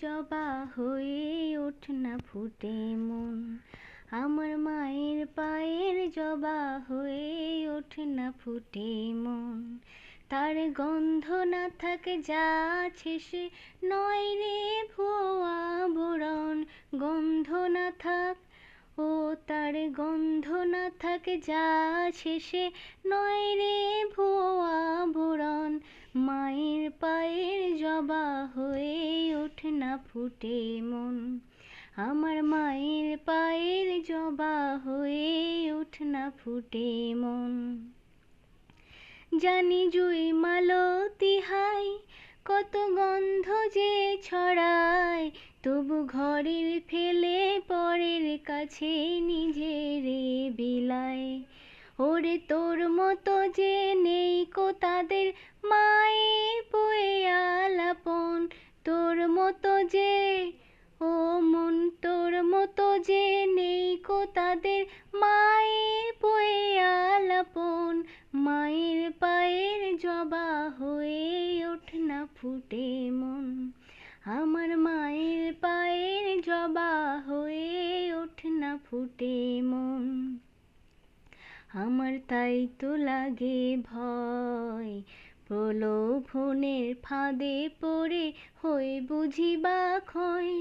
জবা হয়ে ওঠ না ফুটে মন। আমার মায়ের পায়ের জবা হয়ে ওঠ না ফুটে মন। তার গন্ধ না থাকে যা আছে সে নয় রে ভুয়া আবরণ। গন্ধ না থাক ও তার গন্ধ না থাকে যা আছে সে নয় রে ভুয়া আবরণ। মায়ের পায়ের জবা হয়ে ওঠ না ফুটে মন। আমার মায়ের পায়ের জবা হয়ে ওঠ না ফুটে মন। জানি জুই মালতী হাই কত গন্ধ যে ছড়ায়, তবু ঘরের ফেলে পরের কাছে নিজেরে বিলায়। ওরে তোর মতো যে নেই কো তাদের মায়ে বয়ে আলাপন। তোর মতো যে ও মন তোর মতো যে নেই কো তাদের মায়ে বয়ে আলাপন। মায়ের পায়ের জবা হয়ে ওঠ না ফুটে মন। আমার মায়ের পায়ের জবা হয়ে ওঠ না ফুটে মন। আমার তাই তো লাগে ভয় প্রলোভনের ফাঁদে পড়ে হই বুঝি বা ক্ষয়।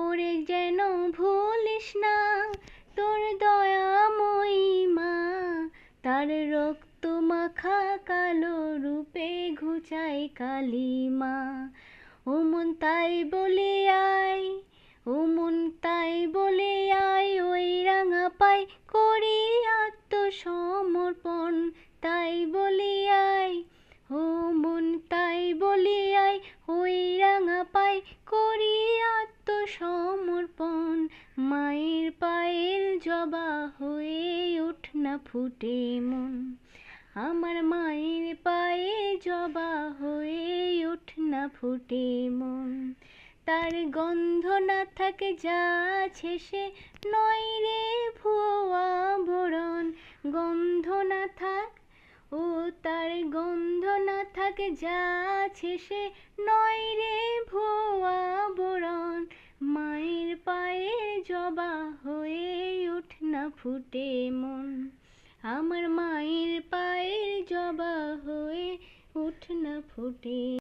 ওরে যেন ভুলিস না তোর দয়াময়ী মা, তার রক্ত মাখা কালো রূপে ঘুচাই কালিমা। ও মন তাই বলে আয়, ও মন তাই বলে আয় ওই রাঙা পাই করি আত্মসমর্পণ। তাই বলি আয় ও মন তাই বলি আয় ওই রাঙা পাই করি আত্মসমর্পণ। মায়ের পায়ের জবা হয়ে ওঠ না ফুটে মন। আমার মায়ের পায়ে জবা হয়ে ওঠ না ফুটে মন। তার গন্ধ না থাকে যা আছে সে নয় রে ভুয়া আবরণ। গন্ধ না থাক ও তার গন্ধ না থাকে যা আছে সে নয় রে ভুয়া আবরণ। মায়ের পায়ের জবা হয়ে ওঠ না ফুটে মন। আমার মায়ের পায়ের জবা হয়ে ওঠ না ফুটে।